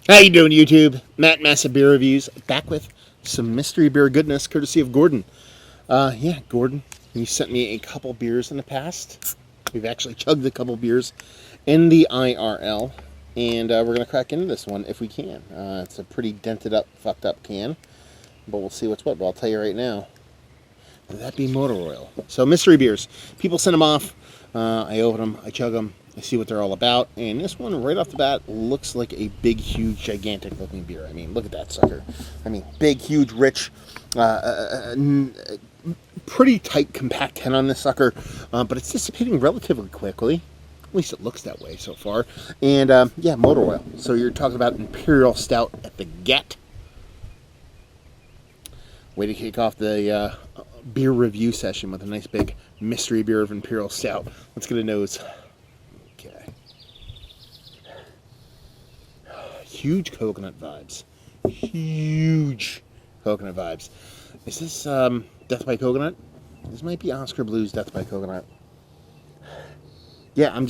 How you doing, YouTube? Matt Massive Beer Reviews back with some mystery beer goodness, courtesy of Gordon. Yeah, Gordon, you sent me a couple beers in the past. We've actually chugged a couple beers in the IRL, and we're gonna crack into this one if we can. It's a pretty dented up, fucked up can, but we'll see what's what. But I'll tell you right now, that be motor oil. So mystery beers, people send them off. I open them, I chug them, I see what they're all about, and this one right off the bat looks like a big, huge, gigantic looking beer. I mean, look at that sucker. I mean, big, huge, rich, pretty tight, compact can on this sucker, but it's dissipating relatively quickly. At least it looks that way so far. And yeah, motor oil. So you're talking about Imperial Stout at the get. Way to kick off the beer review session with a nice big mystery beer of Imperial Stout. Let's get a nose. Okay. Huge coconut vibes. Huge coconut vibes. Is this Death by Coconut? This might be Oscar Blues Death by Coconut. Yeah, I'm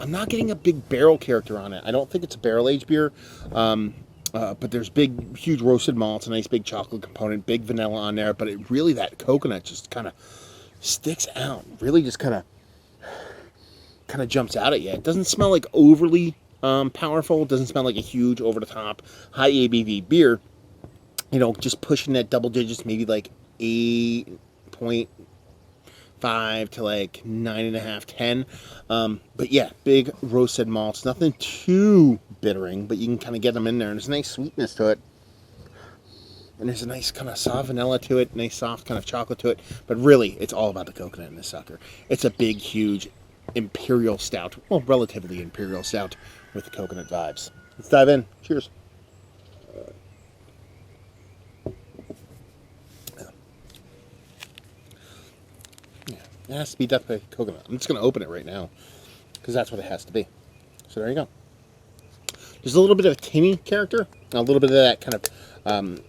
not getting a big barrel character on it. I don't think it's a barrel-aged beer. But there's big, huge roasted malts, a nice big chocolate component, big vanilla on there. But it really, that coconut just kind of sticks out. Really just kind of jumps out at you. It doesn't smell like overly powerful. It doesn't smell like a huge, over-the-top, high ABV beer. You know, just pushing that double digits, maybe like 8.5 to like 9.5, 10. But yeah, big roasted malts. Nothing too bittering, but you can kind of get them in there. And there's a nice sweetness to it. And there's a nice kind of soft vanilla to it. Nice soft kind of chocolate to it. But really, it's all about the coconut in this sucker. It's a big, huge Imperial Stout. Well, relatively Imperial Stout with the coconut vibes. Let's dive in. Cheers. It has to be Death by Coconut. I'm just going to open it right now because that's what it has to be. So there you go. There's a little bit of a tinny character, a little bit of that kind of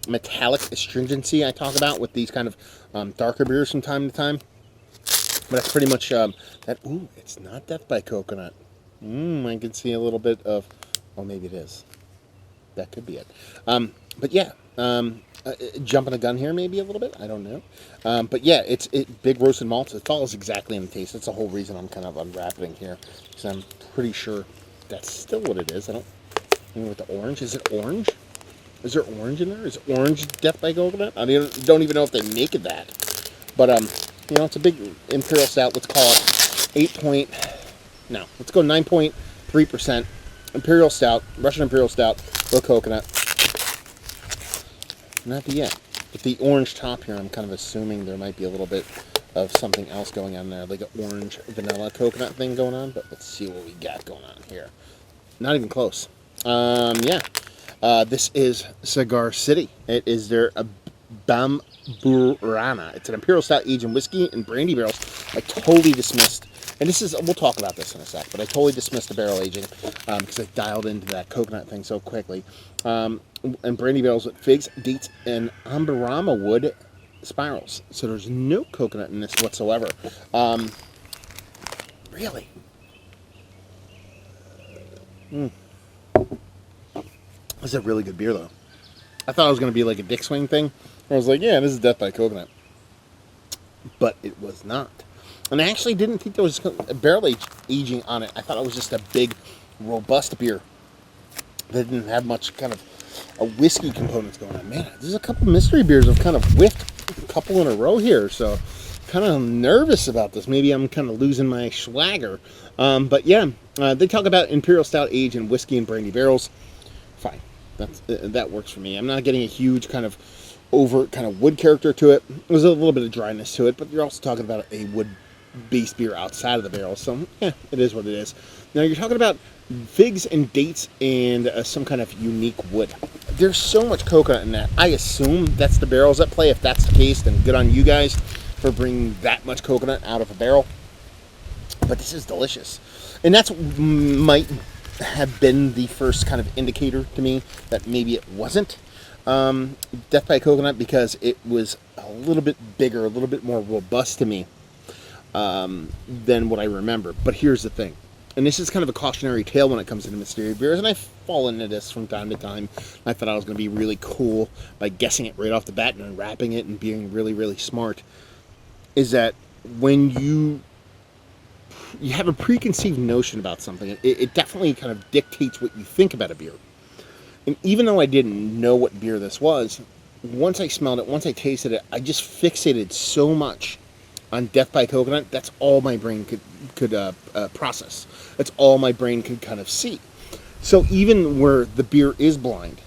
metallic astringency I talk about with these kind of darker beers from time to time. But that's pretty much that. Ooh, it's not Death by Coconut. I can see a little bit of, oh, maybe it is. That could be it. But yeah, jumping a gun here maybe a little bit. I don't know. But yeah, it's big roasted malts. It follows exactly in the taste. That's the whole reason I'm kind of unwrapping here. Because I'm pretty sure that's still what it is. I don't know what the orange. Is it orange? Is there orange in there? Is orange Death by Coconut? I mean, don't even know if they make it that. But, you know, it's a big Imperial Stout. Let's call it let's go 9.3%. Imperial Stout, Russian Imperial Stout, with coconut. Not the yet. But the orange top here, I'm kind of assuming there might be a little bit of something else going on there, like an orange vanilla coconut thing going on. But let's see what we got going on here. Not even close. Yeah. This is Cigar City. It is their Bamburana. It's an Imperial Stout aged in whiskey and brandy barrels. I totally dismissed. And this is, we'll talk about this in a sec, but I totally dismissed the barrel aging because I dialed into that coconut thing so quickly. And brandy barrels with figs, dates, and amberama wood spirals. So there's no coconut in this whatsoever. Really? This is a really good beer, though. I thought it was going to be like a dick swing thing. I was like, yeah, this is Death by Coconut. But it was not. And I actually didn't think there was barrel aging on it. I thought it was just a big, robust beer that didn't have much kind of a whiskey components going on. Man, there's a couple mystery beers I've kind of whiffed a couple in a row here, so kind of nervous about this. Maybe I'm kind of losing my swagger. But yeah, they talk about Imperial Stout aged in whiskey and brandy barrels. Fine, that works for me. I'm not getting a huge kind of overt kind of wood character to it. There's a little bit of dryness to it, but you're also talking about a wood-based beer outside of the barrel, so yeah, it is what it is. Now you're talking about figs and dates and some kind of unique wood. There's so much coconut in that. I assume that's the barrels at play. If that's the case, then good on you guys for bringing that much coconut out of a barrel. But this is delicious, and that's might have been the first kind of indicator to me that maybe it wasn't Death by Coconut, because it was a little bit bigger, a little bit more robust to me than what I remember. But here's the thing. and this is kind of a cautionary tale when it comes to the mystery beers, and I fall into this from time to time. I thought I was going to be really cool by guessing it right off the bat and unwrapping it and being really, really smart, is that when you have a preconceived notion about something, it definitely kind of dictates what you think about a beer. And even though I didn't know what beer this was, once I smelled it, once I tasted it, I just fixated so much on Death by Coconut. That's all my brain could process. That's all my brain could kind of see. So even where the beer is blind,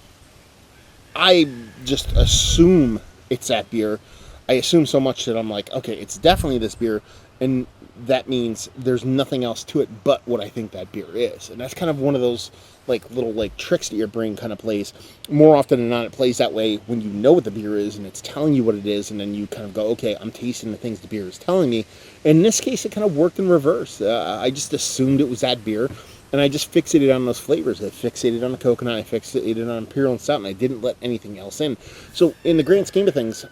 I just assume it's that beer. I assume so much that I'm like, okay, it's definitely this beer, and that means there's nothing else to it but what I think that beer is. And that's kind of one of those little tricks that your brain kind of plays. More often than not, it plays that way when you know what the beer is and it's telling you what it is, and then you kind of go, okay, I'm tasting the things the beer is telling me. In this case, it kind of worked in reverse. I just assumed it was that beer, and I just fixated on those flavors. I fixated on the coconut, I fixated on Imperial and Stout, and I didn't let anything else in. So in the grand scheme of things,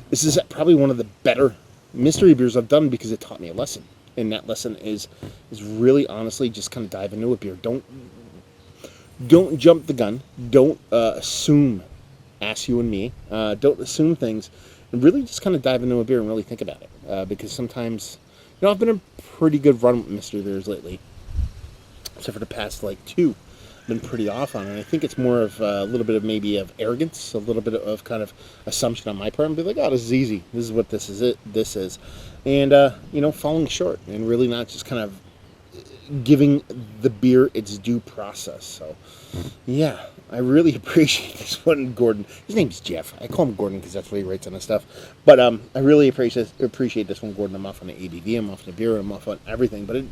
this is probably one of the better mystery beers I've done because it taught me a lesson. And that lesson is really honestly just kind of dive into a beer. Don't jump the gun. Don't assume, ask you and me. Don't assume things. And really just kind of dive into a beer and really think about it. Because sometimes, I've been a pretty good run with mystery beers lately. Except for the past two. Been pretty off on it. I think it's more of a little bit of maybe of arrogance, a little bit of kind of assumption on my part, and be like, oh, this is easy. This is what this is. And, falling short and really not just kind of giving the beer its due process. So, yeah, I really appreciate this one, Gordon. His name's Jeff. I call him Gordon because that's what he writes on his stuff. But I really appreciate this one, Gordon. I'm off on the ABV, I'm off on the beer, I'm off on everything. But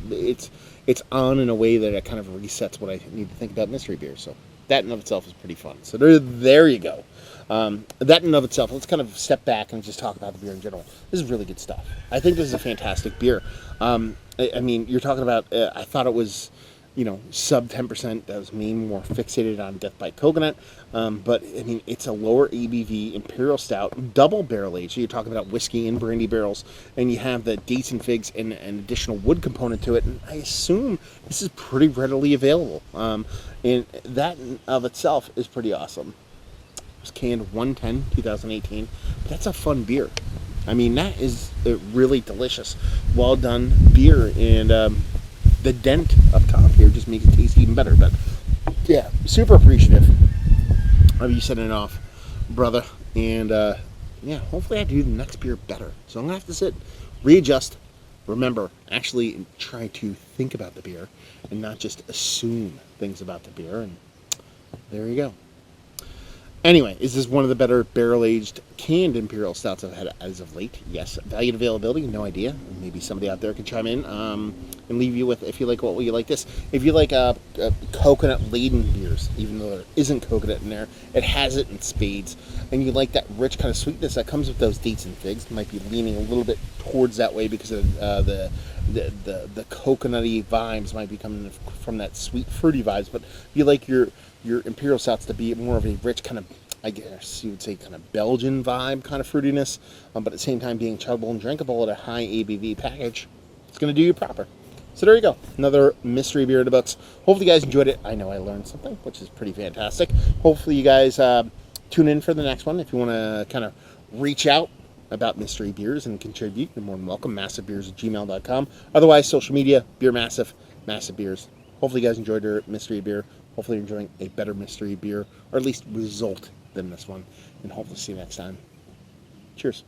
it's on in a way that it kind of resets what I need to think about mystery beer. So that in of itself is pretty fun. So there you go. That in of itself, let's kind of step back and just talk about the beer in general. This is really good stuff. I think this is a fantastic beer. I mean, you're talking about, I thought it was, sub 10%. That was me more fixated on Death by Coconut. But, I mean, it's a lower ABV Imperial Stout, double barrel aged. So you're talking about whiskey and brandy barrels, and you have the dates and figs and an additional wood component to it. And I assume this is pretty readily available. And that in of itself is pretty awesome. It was canned 1/10/2018. But that's a fun beer. I mean, that is a really delicious, well done beer, and the dent up top here just makes it taste even better. But yeah, super appreciative of you setting it off, brother. And yeah, hopefully I do the next beer better. So I'm gonna have to sit, readjust, remember, actually try to think about the beer and not just assume things about the beer. And there you go. Anyway, is this one of the better barrel-aged canned Imperial Stouts I've had as of late? Yes. Value and availability? No idea. Maybe somebody out there can chime in and leave you with, if you like what you like this. If you like coconut-laden beers, even though there isn't coconut in there, it has it in spades. And you like that rich kind of sweetness that comes with those dates and figs. Might be leaning a little bit towards that way because of the coconutty vibes might be coming from that sweet, fruity vibes. But if you like your Imperial Stouts to be more of a rich kind of, I guess you would say, kind of Belgian vibe, kind of fruitiness, but at the same time being chuggable and drinkable at a high ABV package, it's going to do you proper. So there you go. Another mystery beer in the books. Hopefully you guys enjoyed it. I know I learned something, which is pretty fantastic. Hopefully you guys tune in for the next one. If you want to kind of reach out about mystery beers and contribute, you're more than welcome. MassiveBeers@gmail.com. Otherwise, social media, Beer Massive, Massive Beers. Hopefully you guys enjoyed your mystery beer. Hopefully you're enjoying a better mystery beer, or at least result than this one. And hopefully see you next time. Cheers.